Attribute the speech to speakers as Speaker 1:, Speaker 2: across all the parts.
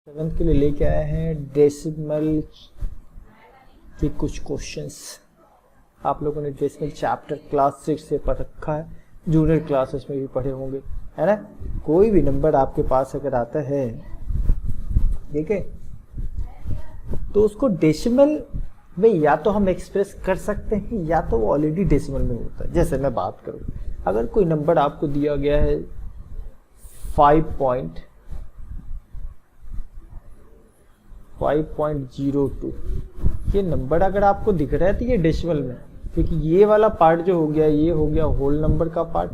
Speaker 1: 7th के लिए लेके आए हैं डेसिमल के कुछ क्वेश्चंस। आप लोगों ने डेसिमल चैप्टर क्लास 6 से पढ़ रखा है, जूनियर क्लासेस में भी पढ़े होंगे, है ना। कोई भी नंबर आपके पास अगर आता है, ठीक है, तो उसको डेसिमल में या तो हम एक्सप्रेस कर सकते हैं या तो वो ऑलरेडी डेसिमल में होता है। जैसे मैं बात करूं, अगर कोई नंबर आपको दिया गया है 5.02, ये नंबर अगर आपको दिख रहा है तो ये डेसिमल में, क्योंकि ये वाला पार्ट जो हो गया, ये हो गया होल नंबर का पार्ट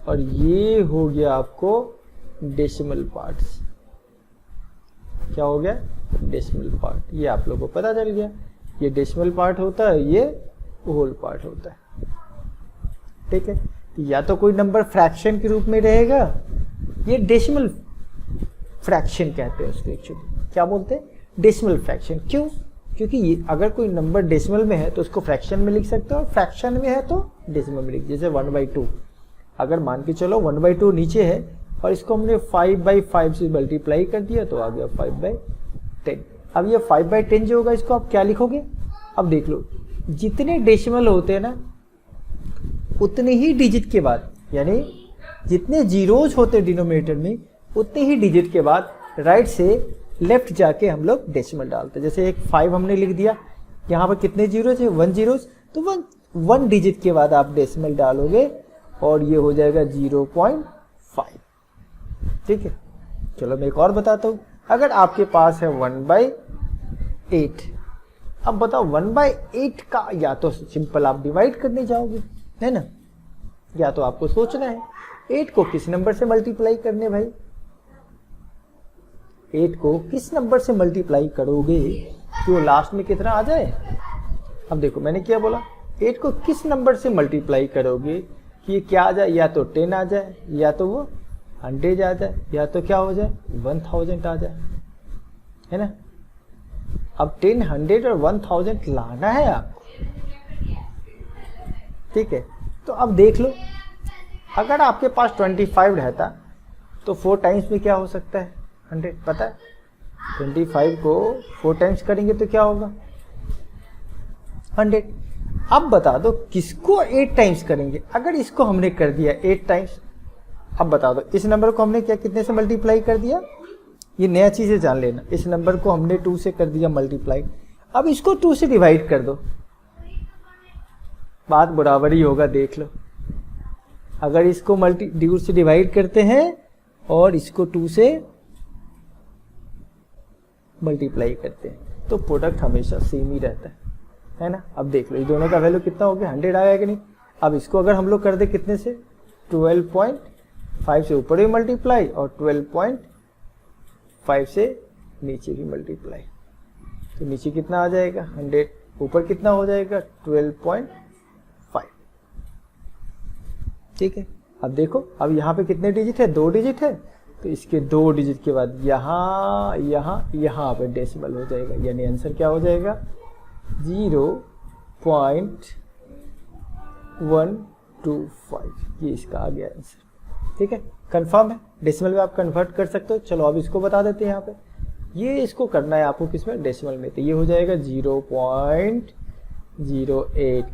Speaker 1: और ये हो गया आपको डेसिमल पार्ट्स। क्या हो गया? Decimal part. ये आप लोगों को पता चल गया, ये डेसिमल पार्ट होता है, ये होल पार्ट होता है, ठीक है। तो या तो कोई नंबर फ्रैक्शन के रूप में रहेगा, ये डेसिमल फ्रैक्शन कहते हैं उसको, एक्चुअली क्या बोलते हैं? Decimal fraction. क्यों? क्योंकि ये अगर कोई नंबर डेसिमल में है तो उसको फ्रैक्शन में लिख सकते हो, और फ्रैक्शन में है तो डेसिमल में लिख। जैसे 1/2, अगर मान के चलो 1/2 नीचे है और इसको हमने 5/5 से मल्टीप्लाई कर दिया तो आ गया 5/10। अब ये 5/10 जो होगा, इसको आप क्या लिखोगे? अब देख लो, जितने डेसिमल होते हैं ना, उतने ही डिजिट के बाद, यानी जितने जीरोज होते हैं डिनोमिनेटर में, उतने ही डिजिट के बाद राइट से लेफ्ट जाके हम लोग डेसिमल डालते हैं। जैसे एक 5 हमने लिख दिया, यहाँ पर कितने जीरोज है? 1 जीरोज, तो 1 डिजिट के बाद आप डेसिमल डालोगे और ये हो जाएगा 0.5, ठीक है। चलो मैं एक और बताता हूँ। अगर आपके पास है 1/8, अब बताओ 1/8 का या तो सिंपल आप डिवाइड करने जाओगे, है ना, या तो आपको सोचना है 8 को किस नंबर से मल्टीप्लाई करने। भाई 8 को किस नंबर से मल्टीप्लाई करोगे कि वो लास्ट में कितना आ जाए? अब देखो मैंने क्या बोला, 8 को किस नंबर से मल्टीप्लाई करोगे कि ये क्या आ जाए? या तो 10 आ जाए, या तो वो 100 आ जाए, या तो क्या हो जाए? 1000 आ जाए, है ना। अब 10, 100 और 1000 लाना है आपको, ठीक है। तो अब देख लो, अगर आपके पास 25 रहता तो 4 टाइम्स में क्या हो सकता है? 100, पता है। 25 को 4 टाइम्स करेंगे तो क्या होगा? 100। अब बता दो किसको 8 टाइम्स करेंगे? अगर इसको हमने कर दिया 8 टाइम्स, अब बता दो इस नंबर को हमने क्या कितने से मल्टीप्लाई कर दिया? ये नया चीज़ है, जान लेना। इस नंबर को हमने 2 से कर दिया मल्टीप्लाई, अब इसको 2 से डिवाइड कर दो, बात बराबर ही होगा। देख लो, अगर इसको 2 से डिवाइड करते हैं और इसको 2 से मल्टीप्लाई करते हैं तो प्रोडक्ट हमेशा सेम ही रहता है ना। अब देख लो, ये दोनों का वैल्यू कितना हो गया? 100 आया कि नहीं। अब इसको अगर हम लोग कर दे कितने से? 12.5 से ऊपर भी मल्टीप्लाई और 12.5 से नीचे भी मल्टीप्लाई, तो नीचे कितना आ जाएगा? 100, ऊपर कितना हो जाएगा? 12.5, ठीक है। अब देखो, अब यहाँ पे कितने डिजिट है? 2 डिजिट है, तो इसके 2 डिजिट के बाद यहाँ यहाँ पे डेसिमल हो जाएगा, यानी आंसर क्या हो जाएगा? 0.125, ये इसका आ गया आंसर, ठीक है। कंफर्म है, डेसिमल में आप कन्वर्ट कर सकते हो। चलो अब इसको बता देते हैं। यहाँ पे ये इसको करना है आपको किसमें? डेसिमल में। तो ये हो जाएगा 0.08।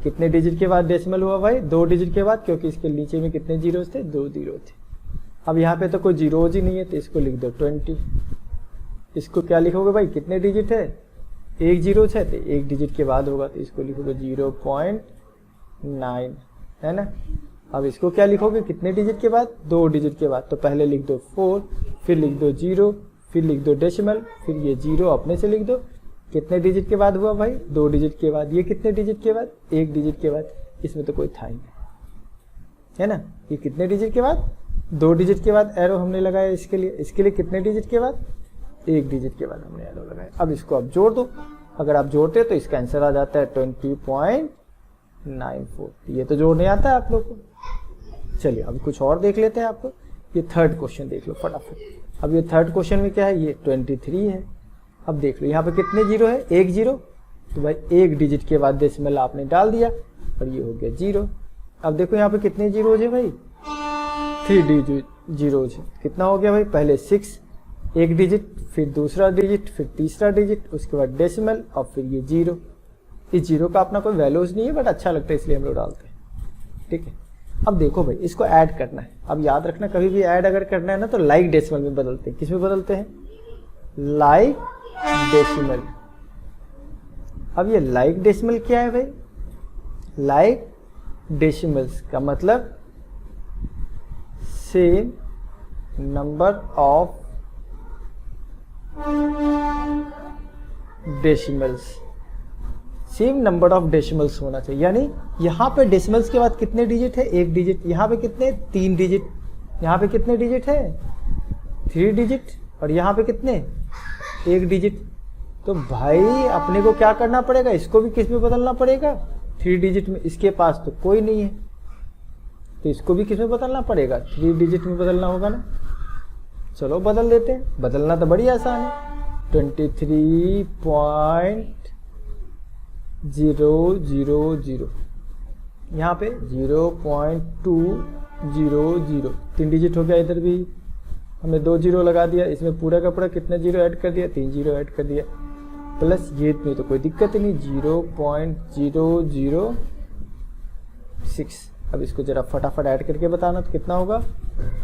Speaker 1: कितने डिजिट के बाद डेसिमल हुआ भाई? 2 डिजिट के बाद, क्योंकि इसके नीचे में कितने जीरोज थे? 2 जीरो थे। अब यहाँ पे तो कोई जीरोज ही नहीं है, तो इसको लिख दो 20। इसको क्या लिखोगे भाई? कितने डिजिट है? 1 जीरो है, तो 1 डिजिट के बाद होगा, तो इसको लिखोगे 0.9, है ना। अब इसको क्या लिखोगे? कितने डिजिट के बाद? 2 डिजिट के बाद, तो पहले लिख दो 4, फिर लिख दो 0, फिर लिख दो डेसिमल, फिर ये 0 अपने से लिख दो। कितने डिजिट के बाद हुआ भाई? 2 डिजिट के बाद। ये कितने डिजिट के बाद? 1 डिजिट के बाद। इसमें तो कोई था ही नहीं, है ना। ये कितने डिजिट के बाद? 2 डिजिट के बाद एरो हमने लगाया इसके लिए। इसके लिए कितने डिजिट के बाद? 1 डिजिट के बाद हमने एरो लगाया। अब इसको आप जोड़ दो, अगर आप जोड़ते हो तो इसका आंसर आ जाता है 20.94। ये तो जोड़ने आता है आप लोग को। चलिए अब कुछ और देख लेते हैं आपको। ये 3rd क्वेश्चन देख लो फटाफट। अब ये 3rd क्वेश्चन में क्या है? ये 23 है। अब देख लो यहाँ पे कितने जीरो है? 1 जीरो, तो भाई 1 डिजिट के बाद डेसिमल आपने डाल दिया और ये हो गया 0। अब देखो यहाँ पे कितने जीरोज है भाई? 3 डिजिट जीरोज। कितना हो गया भाई? पहले 6 एक डिजिट, फिर दूसरा डिजिट, फिर तीसरा डिजिट, उसके बाद डेसिमल और फिर ये जीरो। इस जीरो का अपना कोई वैल्यूज नहीं है बट अच्छा लगता है इसलिए हम लोग डालते हैं। ठीक है, अब देखो भाई इसको ऐड करना है। अब याद रखना कभी भी ऐड अगर करना है ना तो लाइक डेसिमल में बदलते हैं। किस में बदलते हैं? Like decimal. अब ये लाइक डेसिमल क्या है भाई? लाइक डेसिमल्स का मतलब same number of decimals, same number of decimals होना चाहिए। यानी यहाँ पे डेसिमल्स के बाद कितने डिजिट है? एक डिजिट। यहाँ पे कितने? 3 डिजिट। यहाँ पे कितने डिजिट है? 3 डिजिट। और यहाँ पे कितने? 1 डिजिट। तो भाई अपने को क्या करना पड़ेगा? इसको भी किस में बदलना पड़ेगा? 3 डिजिट में। इसके पास तो कोई नहीं है तो इसको भी किस में बदलना पड़ेगा? 3 डिजिट में बदलना होगा ना। चलो बदल देते हैं। बदलना तो बड़ी आसान है। 23.000 यहाँ पे 0.200, 3 डिजिट हो गया। इधर भी हमने 2 जीरो लगा दिया। इसमें पूरा का पूरा कितने जीरो ऐड कर दिया? 3 जीरो ऐड कर दिया। प्लस ये में तो कोई दिक्कत ही नहीं, 0.006। अब इसको जरा फटाफट ऐड करके बताना तो कितना होगा?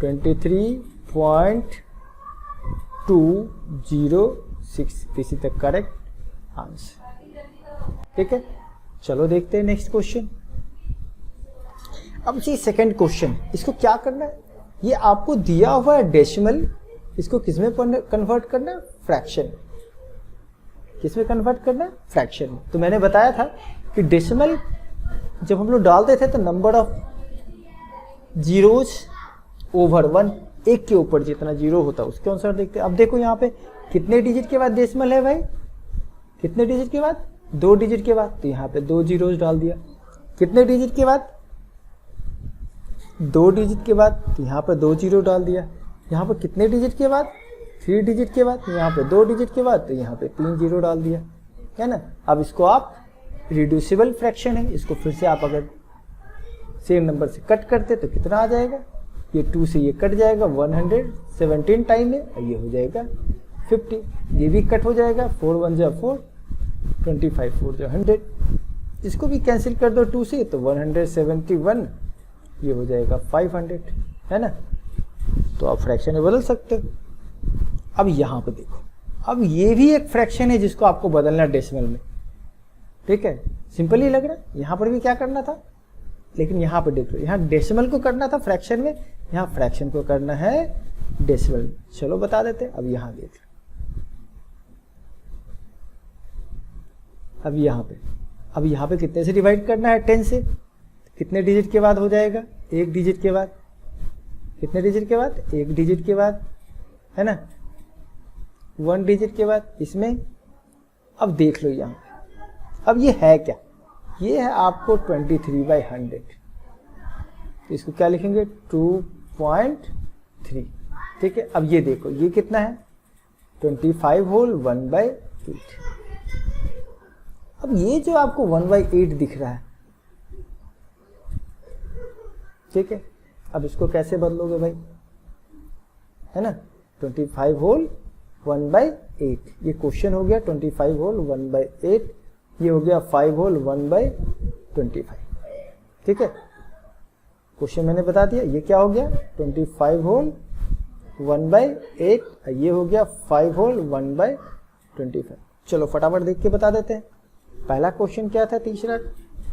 Speaker 1: 23.206। This is the correct answer. ठीक है, चलो देखते हैं नेक्स्ट क्वेश्चन। अब जी सेकंड क्वेश्चन, इसको क्या करना है? ये आपको दिया हुआ है डेसिमल, इसको किस में कन्वर्ट करना है? फ्रैक्शन। किस में कन्वर्ट करना है? फ्रैक्शन। तो मैंने बताया था कि डेसिमल जब हम लोग डालते थे तो नंबर ऑफ जीरोज ओवर 1, एक के ऊपर जितना जीरो होता है उसके अनुसार देखते हैं। अब देखो यहाँ पे कितने डिजिट के बाद डेसिमल है भाई? कितने डिजिट के बाद? 2 डिजिट के बाद। तो यहाँ पे 2 जीरोज डाल दिया। कितने डिजिट के बाद? 2 डिजिट के बाद। तो यहाँ पे 2 जीरो डाल दिया। यहाँ पे कितने डिजिट के बाद? 3 डिजिट के बाद। यहाँ पे 2 डिजिट के बाद। तो यहाँ पे 3 जीरो डाल दिया, है ना। अब इसको आप रिड्यूसिबल फ्रैक्शन है, इसको फिर से आप अगर सेम नंबर से कट करते तो कितना आ जाएगा? ये 2 से ये कट जाएगा, 117 टाइम है, ये हो जाएगा 50। ये भी कट हो जाएगा, 4 1 जा 4, 25 4 जा 100। इसको भी कैंसिल कर दो 2 से तो 171, ये हो जाएगा 500, है ना। तो आप फ्रैक्शन में बदल सकते हो। अब यहाँ पे देखो, अब ये भी एक फ्रैक्शन है जिसको आपको बदलना है डेसिमल में। ठीक है, सिंपल ही लग रहा है। यहाँ पर भी क्या करना था, लेकिन यहाँ पे देख लो, यहाँ डेसिमल को करना था फ्रैक्शन में, यहाँ फ्रैक्शन को करना है डेसिमल में। चलो बता देते हैं। अब यहाँ देख लो, अब यहाँ पे कितने से डिवाइड करना है? 10 से। कितने डिजिट के बाद हो जाएगा? 1 डिजिट के बाद। कितने डिजिट के बाद? 1 डिजिट के बाद, है ना। 1 डिजिट के बाद इसमें। अब देख लो यहाँ, अब ये है क्या? ये है आपको 23/100। तो इसको क्या लिखेंगे? 2.3। ठीक है, अब ये देखो, ये कितना है? 25 होल 1/8। अब ये जो आपको 1/8 दिख रहा है, ठीक है, अब इसको कैसे बदलोगे भाई, है ना। 25 होल 1/8, ये क्वेश्चन हो गया 25 होल 1/8, ये हो गया 5 होल 1/25। ठीक है, क्वेश्चन मैंने बता दिया। ये क्या हो गया? 25 होल 1/8, ये हो गया 5 होल 1/25। चलो फटाफट देख के बता देते हैं। पहला क्वेश्चन क्या था? तीसरा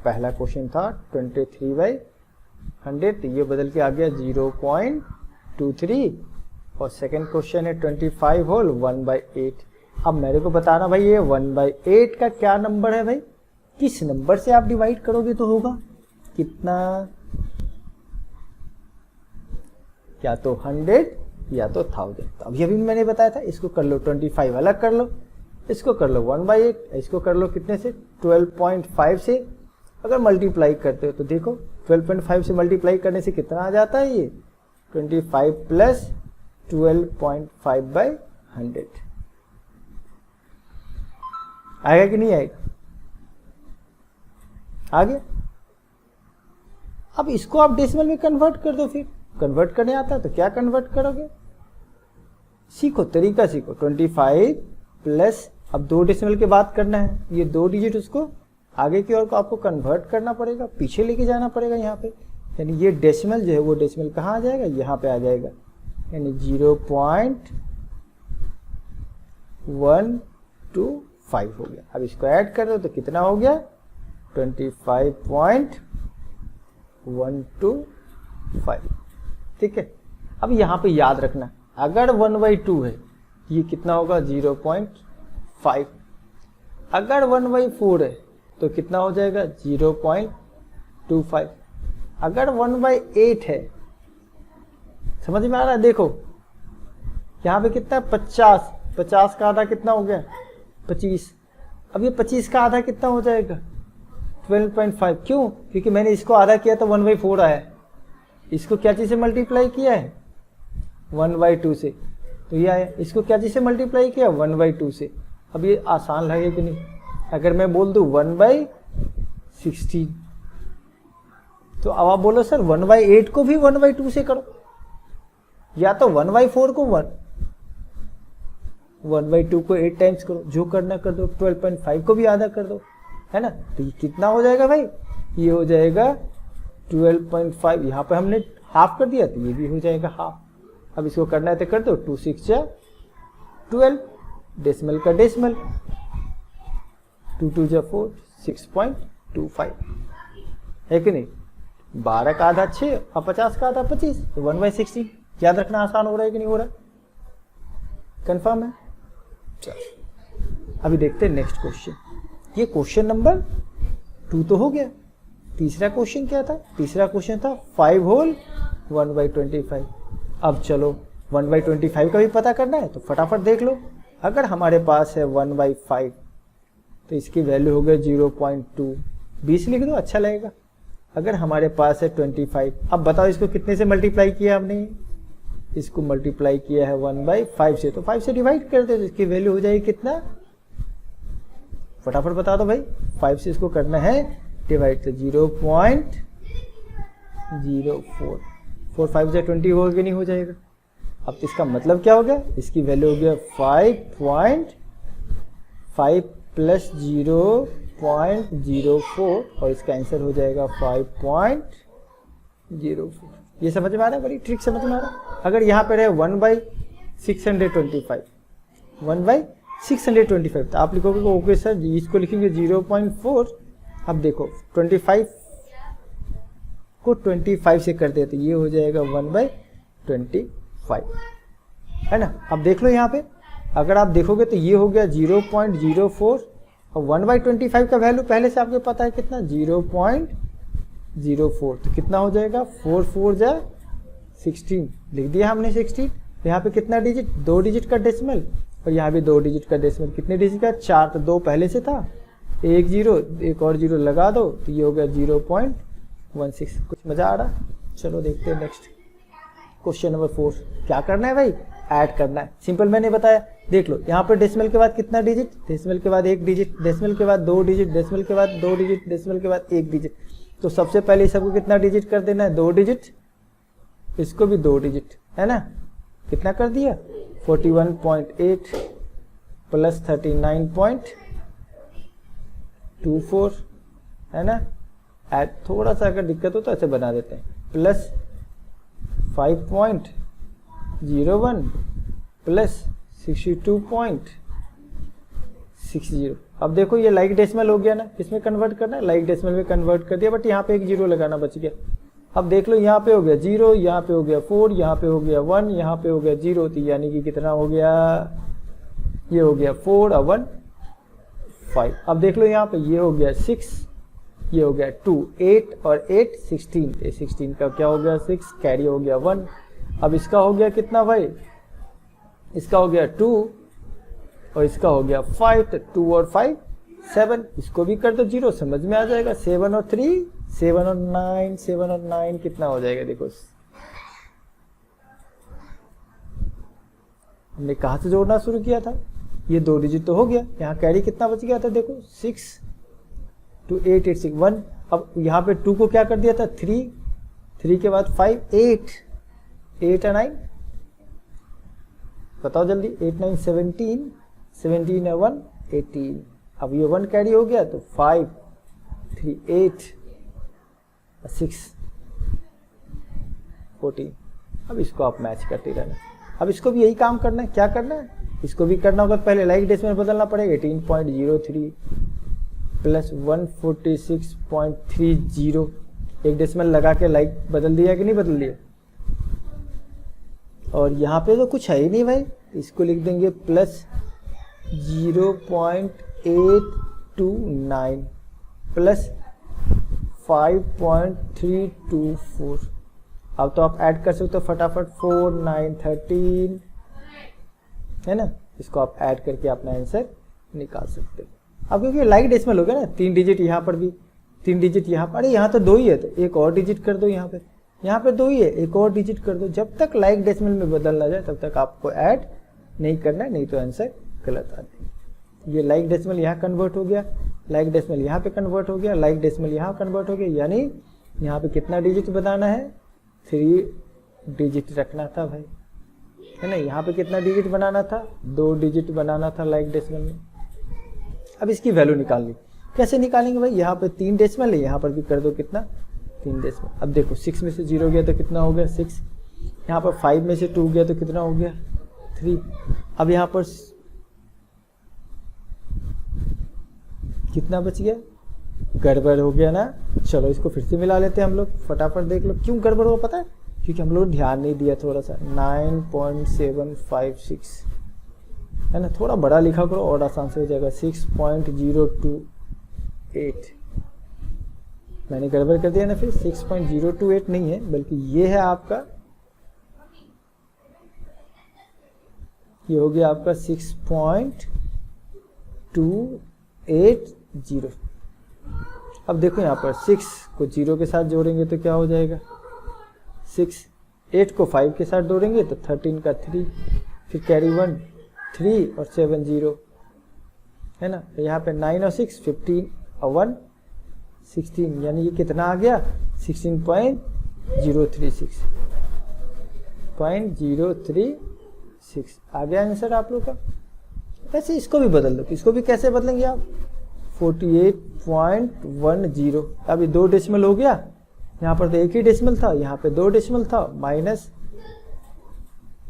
Speaker 1: पहला क्वेश्चन था 23/100, तो ये बदल के आ गया 0.23। और सेकंड क्वेश्चन है 25 होल 1/8। अब मेरे को बताना भाई ये 1/8 का क्या नंबर है भाई? किस नंबर से आप डिवाइड करोगे तो होगा कितना? या तो 100 या तो 1000। तो अभी मैंने बताया था, इसको कर लो 25 अलग कर लो, इसको कर लो 1/8, इसको कर लो कितने से? 12.5 से। अगर मल्टीप्लाई करते हो तो देखो 12.5 से मल्टीप्लाई करने से कितना आ जाता है? ये 25 प्लस 12.5/100 आएगा कि नहीं आएगा? आ गया। अब इसको आप डेसिमल में कन्वर्ट कर दो। फिर कन्वर्ट करने आता है तो क्या कन्वर्ट करोगे? सीखो, तरीका सीखो। 25 प्लस, अब 2 डेसिमल के बाद करना है, ये 2 डिजिट उसको आगे की ओर को आपको कन्वर्ट करना पड़ेगा, पीछे लेके जाना पड़ेगा यहाँ पे, यानी ये डेसिमल जो है वो डेसिमल कहाँ आ जाएगा, यहाँ पे आ जाएगा, यानी 0.125 हो गया। अब इसको ऐड कर दो तो कितना हो गया, 25.125। ठीक है, अब यहाँ पे याद रखना, अगर 1/2 है ये कितना होगा, 0.5। अगर 1/4 है तो कितना हो जाएगा, 0.25। अगर 1/8 है, समझ में आ रहा है, देखो यहाँ पे कितना, 50 का आधा कितना हो गया, 25। अब ये 25 का आधा कितना हो जाएगा, 12.5। क्यों, क्योंकि मैंने इसको आधा किया तो 1/4 आया, इसको क्या चीज से मल्टीप्लाई किया है, 1/2 से, तो ये आया। इसको क्या चीज से मल्टीप्लाई किया, 1/2 से। अब ये आसान लगे कि नहीं, अगर मैं बोल दूं 1/16, तो अब आप बोलो सर 1/8 को भी 1/2 से करो, या तो 1/4 को 1/2 को 8 टाइम्स करो, जो करना कर दो। 12.5 को भी आधा कर दो, है ना, तो ये कितना हो जाएगा भाई, ये हो जाएगा 12.5। यहाँ पे हमने हाफ कर दिया तो ये भी हो जाएगा हाफ। अब इसको करना है तो कर दो, 2 6 जा 12, डेसिमल का डेसिमल, 2 2 जा 4, 6.25 है कि नहीं। 12 का आधा 6 और 50 का आधा 25, तो 1/16। याद रखना आसान हो रहा है कि नहीं हो रहा, कंफर्म है। चलो अभी देखते हैं नेक्स्ट क्वेश्चन। ये क्वेश्चन नंबर 2 तो हो गया। तीसरा क्वेश्चन क्या था, तीसरा क्वेश्चन था 5 होल 1/25। अब चलो 1/25 का भी पता करना है तो फटाफट देख लो। अगर हमारे पास है 1/5 तो इसकी वैल्यू हो गया 0.2, 20 लिख दो, अच्छा लगेगा। अगर हमारे पास है 25, अब बताओ इसको कितने से मल्टीप्लाई किया हमने, इसको मल्टीप्लाई किया है 1/5 से, तो 5 से डिवाइड कर दे तो इसकी वैल्यू हो जाएगी कितना, फटाफट बता दो भाई। 5 से इसको करना है डिवाइड, तो 0.04, 4 5 से 20 हो गया, नहीं हो जाएगा। अब इसका मतलब क्या हो गया, इसकी वैल्यू हो गया 5.5 प्लस 0.04 और इसका आंसर हो जाएगा 5.04। ये समझ में आ रहा है, बड़ी ट्रिक समझ में आ रहा है। अगर यहाँ पे रहे 1/625, 1/625 तो आप लिखोगे ओके सर, इसको लिखेंगे 0.4। अब देखो 25 को 25 से कर देते, ये हो जाएगा 1/25, है ना। अब देख लो यहाँ पे, अगर आप देखोगे तो ये हो गया 0.04 और 1/25 का वैल्यू पहले से आपको पता है कितना, 0.04, तो कितना हो जाएगा 4 4 जा 16, लिख दिया हमने 16। यहाँ पे कितना डिजिट, 2 डिजिट का डेसिमल और यहाँ भी 2 डिजिट का डेसिमल, कितने डिजिट का, 4, तो 2 पहले से था, एक 0 एक और 0 लगा दो तो ये हो गया 0.16। कुछ मजा आ रहा, चलो देखते हैं नेक्स्ट क्वेश्चन नंबर 4। क्या करना है भाई, ऐड करना है, सिंपल मैंने बताया। देख लो यहाँ पे डेसिमल के बाद कितना डिजिट, डेसिमल के बाद 1 डिजिट, डेसिमल के बाद 2 डिजिट, डेसिमल के बाद 2 डिजिट, डेसिमल के बाद 1 डिजिट। तो सबसे पहले सबको कितना डिजिट कर देना है, 2 डिजिट, इसको भी 2 डिजिट, है ना। कितना कर दिया, 41.8 प्लस 39.24, है ना। ऐड थोड़ा सा अगर दिक्कत हो तो ऐसे बना देते हैं, प्लस 5.01 प्लस 62.60। अब देखो ये लाइक डेसिमल हो गया ना, किसमें कन्वर्ट करना है, लाइक डेसिमल में कन्वर्ट कर दिया, बट यहाँ पे एक 0 लगाना बच गया। अब देख लो यहाँ पे हो गया 0, यहाँ पे हो गया 4, यहाँ पे हो गया 1, यहाँ पे हो गया 0, तो यानी कि कितना हो गया, ये हो गया 4 और 1 5। अब देख लो यहाँ पे ये हो गया 6, ये हो गया 2, 8 और 8 16, ये 16 का क्या हो गया 6, कैरी हो गया 1। अब इसका हो गया कितना भाई, इसका हो गया 2 और इसका हो गया 5, तो 2 और 5 7, इसको भी कर दो 0, समझ में आ जाएगा। 7 और 3 7 और 9, 7 और 9 कितना हो जाएगा, देखो हमने कहाँ से जोड़ना शुरू किया था, ये 2 डिजिट तो हो गया, यहाँ कैरी कितना बच गया था, देखो 6 2 8 8 6 1। अब यहाँ पे 2 को क्या कर दिया था, 3 3 के बाद 5 8 8 और 9, बताओ जल्दी, 8 9 17, 17 है 1 18, अब ये 1 कैरी हो गया तो 5 3 8 6 14। अब इसको आप मैच करते रहना। अब इसको भी यही काम करना है, क्या करना है, इसको भी करना होगा, पहले लाइक डेसिमल बदलना पड़ेगा, 18.03 प्लस 146.30, एक डेसिमल लगा के लाइक बदल दिया कि नहीं बदल दिया। और यहाँ पे तो कुछ है ही नहीं भाई, इसको लिख देंगे प्लस 0.829 प्लस 5.324। अब तो आप ऐड कर सकते हो फटाफट, 4 9 13 है ना, इसको आप ऐड करके अपना आंसर निकाल सकते हो। अब क्योंकि लाइक डेसिमल हो गया ना, 3 डिजिट यहाँ पर भी, 3 डिजिट यहाँ पर, अरे यहाँ तो 2 ही है तो एक और डिजिट कर दो, यहाँ पे 2 ही है, एक और डिजिट कर दो। जब तक लाइक डेसिमल में बदल ना जाए तब तक आपको ऐड नहीं करना है, नहीं तो आंसर गलत आते हैं। ये लाइक डेसिमल यहाँ कन्वर्ट हो गया, लाइक डेसिमल यहाँ पे कन्वर्ट हो गया, लाइक डेसिमल यहाँ कन्वर्ट हो गया, यानी यहाँ पे कितना डिजिट बनाना है, 3 डिजिट रखना था भाई, है ना। यहाँ पे कितना डिजिट बनाना था, 2 डिजिट बनाना था लाइक डेसिमल में। अब इसकी वैल्यू निकालनी, कैसे निकालेंगे भाई, यहाँ पे 3 डेसिमल है, यहाँ पर भी कर दो कितना, 3 डेसिमल। अब देखो 6 में से 0 गया तो कितना हो गया 6, यहाँ पर 5 में से 2 गया तो कितना हो गया 3। अब यहाँ पर कितना बच गया, गड़बड़ हो गया ना। चलो इसको फिर से मिला लेते हैं हम लोग, फटाफट देख लो क्यों गड़बड़ हो, पता है क्योंकि हम लोग ध्यान नहीं दिया थोड़ा सा। 9.756 है ना, थोड़ा बड़ा लिखा करो और आसान से हो जाएगा। 6.028 मैंने गड़बड़ कर दिया ना, फिर 6.028 नहीं है बल्कि ये है आपका, ये हो गया आपका 6.280। अब देखो यहाँ पर 6 को 0 के साथ जोड़ेंगे तो क्या हो जाएगा 6, 8 को 5 के साथ जोड़ेंगे तो 13 का 3, फिर कैरी 1 3 और 7 0 है ना। तो यहाँ पे 9 और 6 15 और 1 16, यानी ये कितना आ गया 16.036 आ गया आंसर आप लोग का। वैसे इसको भी बदल दो, इसको भी कैसे बदलेंगे आप, 48.10। अब ये 2 डेसिमल हो गया, यहाँ पर तो एक ही डेसिमल था, यहाँ पे 2 डेसिमल था, माइनस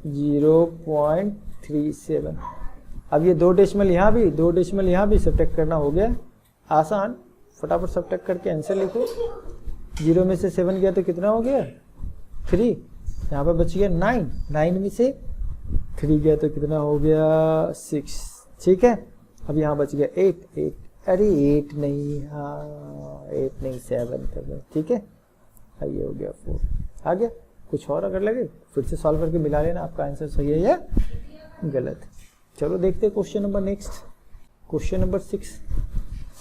Speaker 1: 0.37। अब ये 2 डेसिमल यहाँ भी, 2 डेसिमल यहाँ भी सब्ट्रैक्ट करना हो गया आसान, फटाफट सब्ट्रैक्ट करके आंसर लिखो। 0 में से 7 गया तो कितना हो गया 3, यहाँ पर बच गया 9, 9 में से 3 गया तो कितना हो गया 6, ठीक है। अब यहाँ बच गया 8, अरे 8 नहीं, हाँ 8 नहीं 7 था, ठीक है। अब ये हो गया 4, आ गया। कुछ और अगर लगे फिर से सॉल्व करके मिला लेना, आपका आंसर सही है या गलत। चलो देखते हैं question number next, question number 6।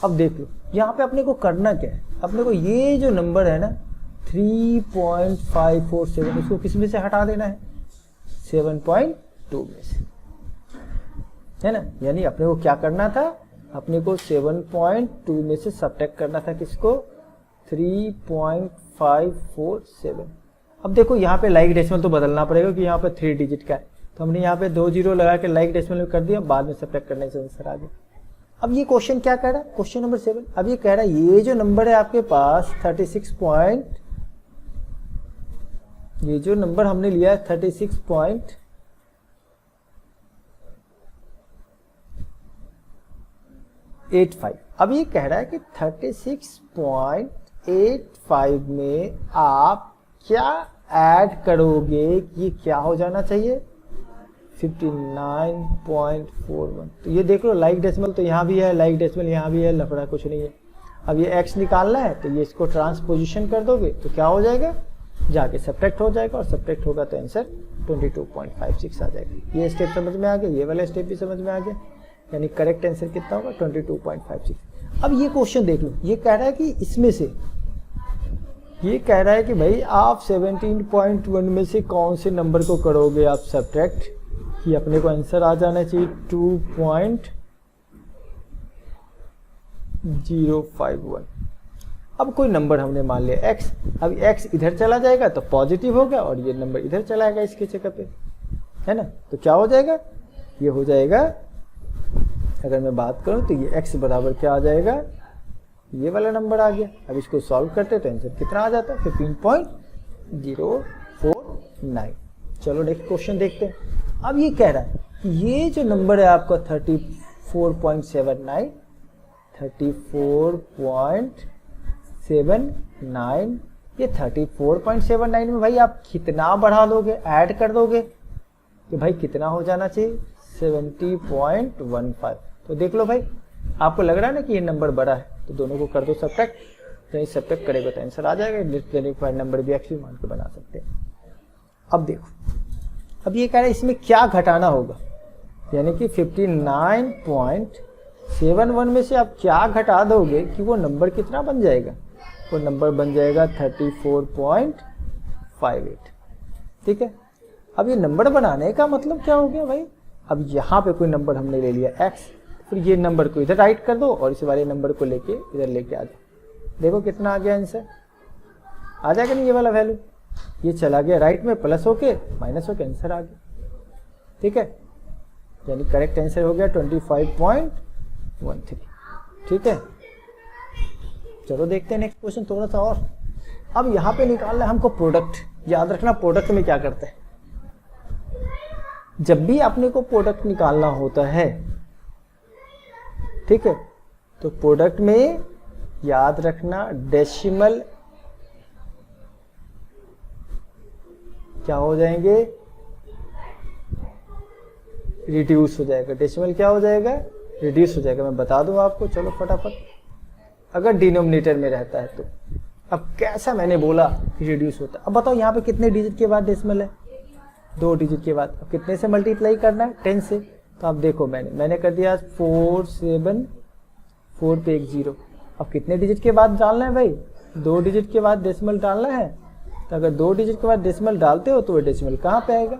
Speaker 1: अब देख लो यहाँ पे अपने को करना क्या है, अपने को ये जो नंबर है ना 3.547 इसको किस में से हटा देना है, 7.2 में से, है ना। यानी अपने को क्या करना था, अपने को 7.2 में से सब्ट्रैक्ट करना था किसको, 3.547। अब देखो यहाँ पे लाइक डेसिमल तो बदलना पड़ेगा क्योंकि यहाँ पे 3 डिजिट का है, तो हमने यहाँ पे 2 जीरो लगा के लाइक डेसिमल में कर दिया, बाद में सब्ट्रैक्ट करने से आंसर आ गया। अब ये क्वेश्चन क्या कह रहा है, क्वेश्चन नंबर 7। अब ये कह रहा है ये जो नंबर है आपके पास 36 ये जो नंबर हमने लिया है 36.85। अब ये कह रहा है कि 36.85 में आप क्या ऐड करोगे, ये क्या हो जाना चाहिए 59.41। तो ये देख लो लाइक डेसिमल तो यहाँ भी है, लाइक डेसिमल यहाँ भी है, लफड़ा कुछ नहीं है। अब ये x निकालना है तो ये इसको ट्रांसपोजिशन कर दोगे तो क्या हो जाएगा, जाके सब्ट्रैक्ट हो जाएगा, और सब्ट्रैक्ट होगा तो आंसर 22.56 आ जाएगा। ये स्टेप समझ में आ गया, ये वाला स्टेप भी समझ में आ गया, यानी करेक्ट आंसर कितना होगा 22.56। अब ये क्वेश्चन देख लो, ये कह रहा है कि इसमें से, ये कह रहा है कि भाई आप 17.1 में से कौन से नंबर को करोगे आप सब्ट्रैक्ट, कि अपने को आंसर आ जाना चाहिए 2.051। अब कोई नंबर हमने मान लिया x, अब x इधर चला जाएगा तो पॉजिटिव होगा और ये नंबर इधर चला जाएगा इसके जगह पे, है ना। तो क्या हो जाएगा, ये हो जाएगा, अगर मैं बात करूं तो ये x बराबर क्या आ जाएगा, ये वाला नंबर आ गया। अब इसको सॉल्व करते तो आंसर कितना आ जाता है, 15.049। चलो नेक्स्ट क्वेश्चन देखते हैं। अब ये कह रहा है कि ये जो नंबर है आपका 34.79, 34.79, ये 34.79 में भाई आप कितना बढ़ा दोगे, ऐड कर दोगे कि भाई कितना हो जाना चाहिए, 70.15। तो देख लो भाई, आपको लग रहा है ना कि ये नंबर बड़ा है, तो दोनों को कर दो सब्ट्रैक्ट, तो ये सब्ट्रैक्ट करेगा तो आंसर आ जाएगा। डिस्क्वालिफाइड नंबर भी एक्चुअली मान के बना सकते हैं। अब देखो, अब ये कह रहा है इसमें क्या घटाना होगा, यानी कि 59.71 में से आप क्या घटा दोगे कि वो नंबर कितना बन जाएगा, वो नंबर बन जाएगा 34.58। ठीक है। अब ये नंबर बनाने का मतलब क्या हो गया भाई, अब यहाँ पे कोई नंबर हमने ले लिया x, फिर ये नंबर को इधर राइट कर दो और इस वाले नंबर को लेके इधर लेके आ जाओ। देखो कितना आ गया आंसर, आ जाएगा नहीं ये वाला वैल्यू, ये चला गया राइट में, प्लस होके माइनस होके आंसर आ गया। ठीक है, यानी करेक्ट आंसर हो गया 25.13। ठीक है, चलो देखते हैं नेक्स्ट क्वेश्चन थोड़ा सा और। अब यहाँ पे निकालना है हमको प्रोडक्ट। याद रखना प्रोडक्ट में क्या करते हैं, जब भी अपने को प्रोडक्ट निकालना होता है, ठीक है, तो प्रोडक्ट में याद रखना डेसिमल क्या हो जाएंगे, रिड्यूस हो जाएगा। डेसिमल क्या हो जाएगा, रिड्यूस हो जाएगा। मैं बता दूं आपको, चलो फटाफट, अगर डिनोमिनेटर में रहता है तो। अब कैसा मैंने बोला कि रिड्यूस होता है, अब बताओ यहाँ पे कितने डिजिट के बाद डेसिमल है, 2 डिजिट के बाद। अब कितने से मल्टीप्लाई करना है, 10 से। तो आप देखो मैंने कर दिया 4 7 4 पे एक 0। अब कितने डिजिट के बाद डालना है भाई, 2 डिजिट के बाद डेसिमल डालना है। तो अगर 2 डिजिट के बाद डेसिमल डालते हो तो वो डेसिमल कहाँ पे आएगा,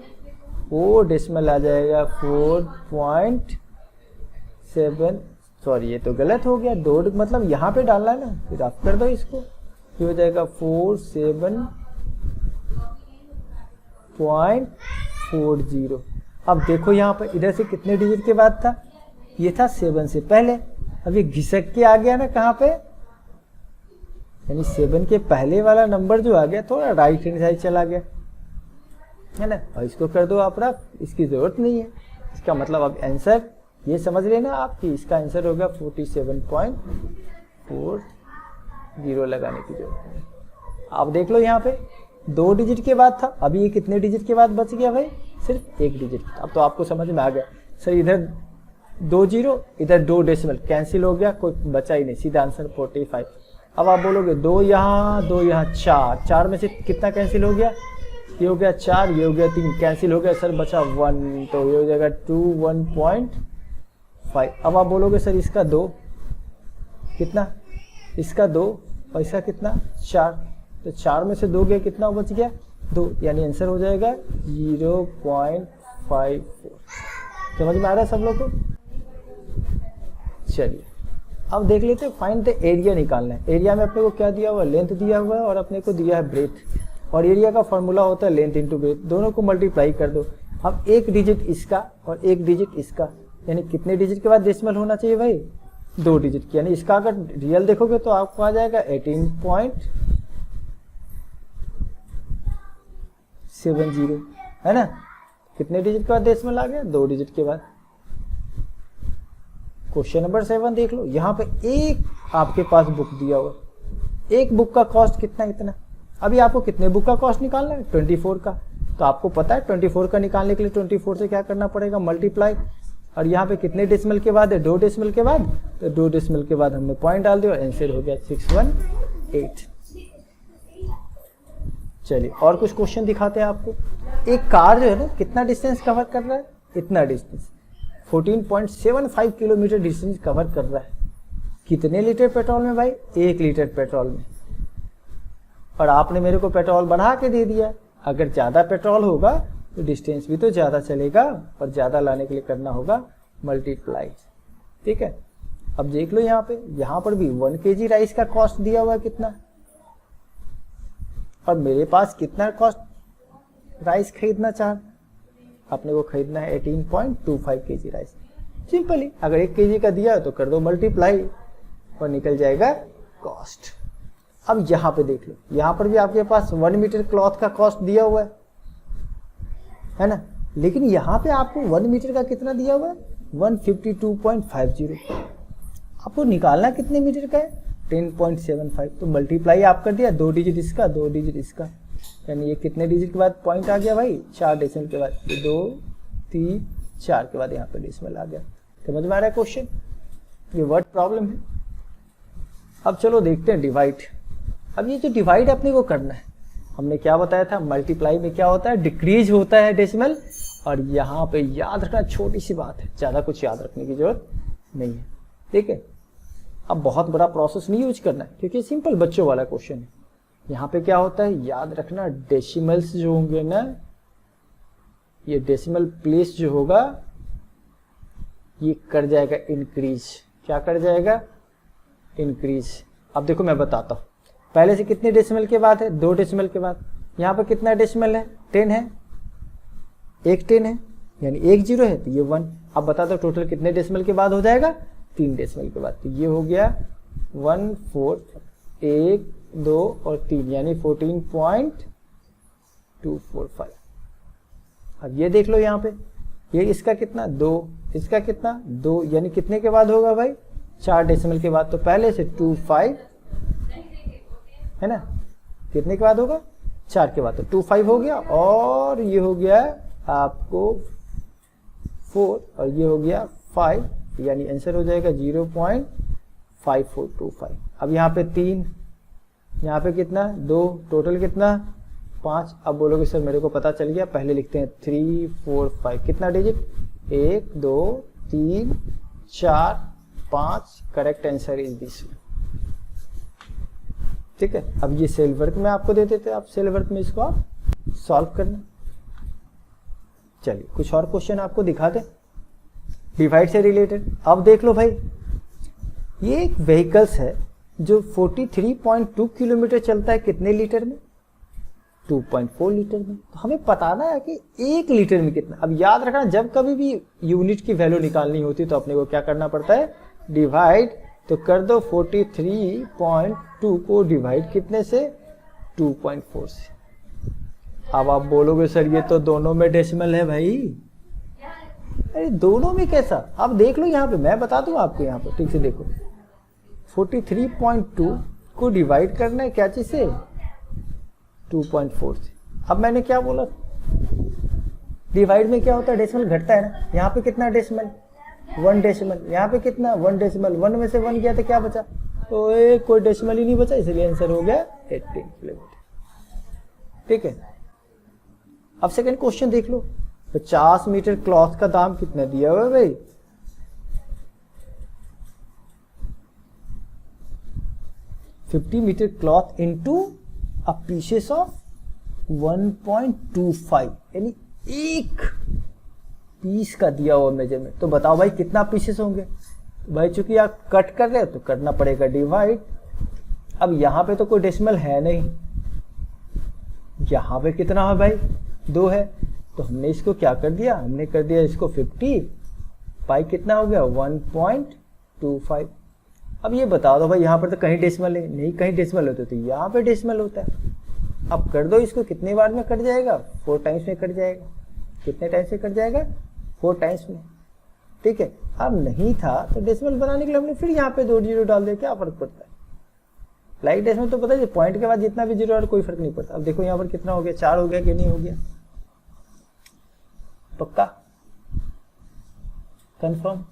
Speaker 1: वो डेसिमल आ जाएगा 4.7, सॉरी ये तो गलत हो गया, 2 मतलब यहाँ पे डालना है ना, फिर आप कर दो इसको, ये हो जाएगा 47.40। अब देखो यहाँ पर इधर से कितने डिजिट के बाद था, ये था 7 से पहले। अब ये घिसक के आ गया ना कहाँ पे, यानी 7 के पहले वाला नंबर जो आ गया थोड़ा राइट हैंड साइड चला गया, है ना। और इसको कर दो आप रफ, इसकी जरूरत नहीं है। इसका मतलब अब आंसर ये समझ लेना आप कि इसका आंसर होगा 47.40 लगाने की जरूरत है। आप देख लो यहाँ पे 2 डिजिट के बाद था, अभी ये कितने डिजिट के बाद बच गया भाई, सिर्फ 1 डिजिट। अब तो आपको समझ में आ गया सर, इधर 2 0 इधर 2 डेसिमल कैंसिल हो गया, कोई बचा ही नहीं, सीधा आंसर 45। अब आप बोलोगे 2 यहाँ 2 यहाँ 4 में से कितना कैंसिल हो गया, ये हो गया 4, ये हो गया 3, कैंसिल हो गया सर, बचा 1, तो ये हो जाएगा 2 1.5। अब आप बोलोगे सर इसका 2 कितना, इसका 2 और इसका कितना 4, तो 4 में से 2 गया, कितना बच गया 2, यानी आंसर हो जाएगा 0.54। समझ में आ रहा है सब लोग को। चलिए अब देख लेते हैं, फाइंड द एरिया निकालना है। एरिया में अपने को क्या दिया हुआ है, लेंथ दिया हुआ है और अपने को दिया है ब्रेथ, और एरिया का फॉर्मूला होता है लेंथ इंटू ब्रेथ, दोनों को मल्टीप्लाई कर दो। अब 1 डिजिट इसका और 1 डिजिट इसका, यानी कितने डिजिट के बाद डेसिमल होना चाहिए भाई, 2 डिजिट की। यानी इसका अगर रियल देखोगे तो आपको आ जाएगा 18.70, है ना। कितने डिजिट के बाद डेसिमल आ गया, 2 डिजिट के बाद। क्वेश्चन नंबर 7 देख लो, यहाँ पे एक आपके पास बुक दिया हुआ, एक बुक का कॉस्ट कितना, इतना। अभी आपको कितने बुक का कॉस्ट निकालना है, 24 का। तो आपको पता है 24 का निकालने के लिए 24 से क्या करना पड़ेगा, मल्टीप्लाई। और यहाँ पे कितने डेसिमल के बाद है, 2 डेसिमल के बाद, तो 2 डेसिमल के बाद हमने पॉइंट डाल दिया और आंसर हो गया 618। चलिए और कुछ क्वेश्चन दिखाते हैं आपको। एक कार जो है ना कितना डिस्टेंस कवर कर रहा है, इतना डिस्टेंस 14.75 किलोमीटर डिस्टेंस कवर कर रहा है। कितने लीटर पेट्रोल में भाई, 1 लीटर पेट्रोल में। और आपने मेरे को पेट्रोल बढ़ा के दे दिया, अगर ज़्यादा पेट्रोल होगा तो डिस्टेंस भी तो ज़्यादा चलेगा, और ज़्यादा लाने के लिए करना होगा मल्टीप्लाई। ठीक है, अब देख लो यहाँ पर भी 1 kg राइस का कॉस्ट दिया हुआ है कितना, और मेरे पास कितना कॉस्ट राइस खरीदना चाह, अपने को खरीदना है 18.25 kg राइस। सिंपल ही, अगर 1 kg का दिया तो कर दो मल्टीप्लाई और निकल जाएगा कॉस्ट। अब यहाँ पे देख लो, यहाँ पर भी आपके पास 1 मीटर क्लॉथ का कॉस्ट दिया हुआ है ना, लेकिन यहाँ पे आपको 1 मीटर का कितना दिया हुआ है 152.50। आपको निकालना कितने मीटर का है 10.75, तो मल्टीप्लाई आप कर दिया, 2 डिजिट इसका 2 डिजिट इसका, यानी ये कितने डिजिट के बाद पॉइंट आ गया भाई 4 डेसिमल के बाद, 2 3 4 के बाद यहाँ पे डेसिमल आ गया। समझ में आ रहा है क्वेश्चन, ये वर्ड प्रॉब्लम है। अब चलो देखते हैं डिवाइड। अब ये जो डिवाइड अपने को करना है, हमने क्या बताया था, मल्टीप्लाई में क्या होता है डिक्रीज होता है डेसिमल, और यहाँ पे याद रखना छोटी सी बात है, ज़्यादा कुछ याद रखने की जरूरत नहीं है, ठीक है। अब बहुत बड़ा प्रोसेस नहीं यूज करना है क्योंकि सिंपल बच्चों वाला क्वेश्चन है। यहाँ पे क्या होता है याद रखना, डेसिमल्स जो होंगे ना, ये डेसिमल प्लेस जो होगा ये कर जाएगा इंक्रीज। क्या कर जाएगा इंक्रीज। अब देखो मैं बताता हूँ, पहले से कितने डेसिमल के बाद है 2 डेसिमल के बाद, यहाँ पर कितना डेसिमल है 10 है, एक 10 है यानी 1 0 है तो ये 1। अब बता दो टोटल कितने डेसिमल के बाद हो जाएगा 3 डेसिमल के बाद, तो ये हो गया 1 4 1 2 और 3 यानी 14.245। अब ये देख लो यहाँ पे, ये इसका कितना 2, इसका कितना 2, यानी कितने के बाद होगा भाई 4 डेसिमल के बाद, तो पहले से 25 है ना, कितने के बाद होगा 4 के बाद, तो 25 हो गया, और ये हो गया आपको 4 और ये हो गया 5, यानी आंसर हो जाएगा 0.5425। अब यहाँ पे 3, यहाँ पे कितना 2, टोटल कितना 5। अब बोलोगे सर मेरे को पता चल गया, पहले लिखते हैं 3 4 5, कितना digit 1 2 3 4 5, correct answer is this. ठीक है, अब ये सेल वर्क में आपको दे देते, आप सेल वर्क में इसको आप सॉल्व करना। चलिए कुछ और क्वेश्चन आपको दिखा दे डिवाइड से रिलेटेड। अब देख लो भाई, ये एक व्हीकल्स है जो 43.2 किलोमीटर चलता है, कितने लीटर में 2.4 लीटर में। तो हमें बताना है कि 1 लीटर में कितना। अब याद रखना, जब कभी भी यूनिट की वैल्यू निकालनी होती तो अपने को क्या करना पड़ता है डिवाइड, तो कर दो 43.2 को डिवाइड कितने से 2.4 से। अब आप बोलोगे सर ये तो दोनों में डेसिमल है भाई, अरे दोनों में कैसा। अब देख लो यहाँ पे, मैं बता दूं आपको, यहाँ पे ठीक से देखो 43.2 को डिवाइड करना है क्या चीज से 2.4 से। अब मैंने क्या बोला, डिवाइड में क्या होता है डेसिमल घटता है ना, यहाँ पे कितना डेसिमल 1 डेसिमल, यहाँ पे कितना 1 डेसिमल, 1 में से 1 गया तो क्या बचा, तो कोई डेसिमल ही नहीं बचा, इसलिए आंसर हो गया 18 किलोमीटर। ठीक है, अब सेकंड क्वेश्चन देख लो, 50 मीटर क्लॉथ का दाम कितना दिया हुआ है भाई, $50 metre cloth into a pieces of 1.25, यानी एक पीस का दिया हुआ मेजरमेंट। तो बताओ भाई कितना पीसेस होंगे भाई, चूंकि आप कट कर रहे हो तो करना पड़ेगा डिवाइड। अब यहां पे तो कोई डेसिमल है नहीं, यहां पे कितना है भाई 2 है, तो हमने इसको क्या कर दिया, हमने कर दिया इसको 50 पाई कितना हो गया 1.25। अब ये बता दो भाई, यहाँ पर तो कहीं डेसिमल है नहीं, कहीं डेसिमल होते तो यहाँ पे डेसिमल होता है। अब कर दो इसको, कितने बार में कट जाएगा 4 टाइम्स में कट जाएगा। कितने टाइम से कट जाएगा 4 टाइम्स में। ठीक है, अब नहीं था तो डेसिमल बनाने के लिए हमने फिर यहाँ पे 2 जीरो डाल दिया, क्या फर्क पड़ता है। लाइक डेसिमल तो पता है पॉइंट के बाद जितना भी जीरो और कोई फर्क नहीं पड़ता। अब देखो यहाँ पर कितना हो गया, 4 हो गया कि नहीं हो गया, पक्का कंफर्म।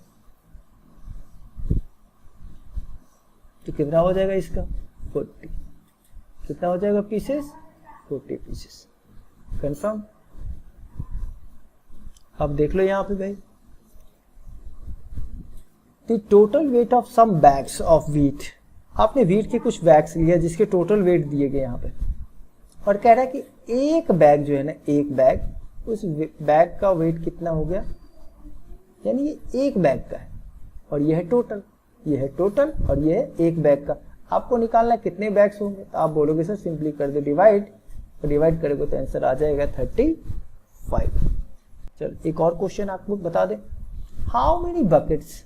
Speaker 1: तो कितना हो जाएगा इसका 40, कितना हो जाएगा पीसेस 40 पीसेस, कंफर्म। अब देख लो यहाँ पे भाई, the total weight of some bags of wheat, आपने व्हीट के कुछ बैग्स लिया जिसके टोटल वेट दिए गए यहाँ पे, और कह रहा है कि एक बैग जो है ना, एक बैग, उस बैग का वेट कितना हो गया, यानी ये एक बैग का है और ये है टोटल, ये है टोटल और ये है एक बैग का। आपको निकालना कितने बैग्स होंगे, तो आप बोलोगे सर सिंपली कर दो डिवाइड, तो डिवाइड करोगे तो आंसर आ जाएगा 35। चलो एक और क्वेश्चन आपको बता दें, how many buckets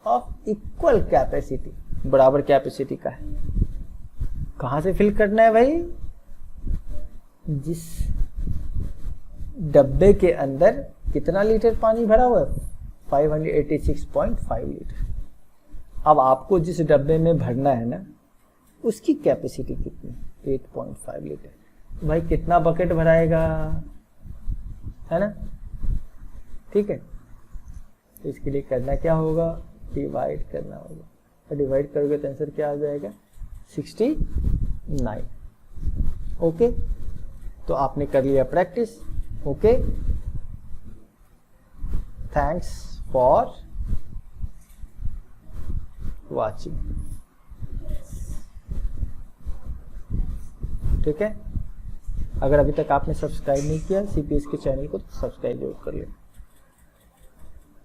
Speaker 1: of equal capacity, बराबर कैपेसिटी का है, कहां से फिल करना है भाई, जिस डब्बे के अंदर कितना लीटर पानी भरा हुआ है, 586.5 लीटर। अब आपको जिस डब्बे में भरना है ना, उसकी कैपेसिटी कितनी, 8.5 लीटर। भाई कितना बकेट भराएगा, है ना, ठीक है। तो इसके लिए करना क्या होगा, डिवाइड करना होगा, और डिवाइड करोगे तो आंसर क्या आ जाएगा, 69। ओके, तो आपने कर लिया practice. Okay, thanks for watching. ठीक है, अगर अभी तक आपने सब्सक्राइब नहीं किया सीपीएस के चैनल को तो सब्सक्राइब जरूर कर लें।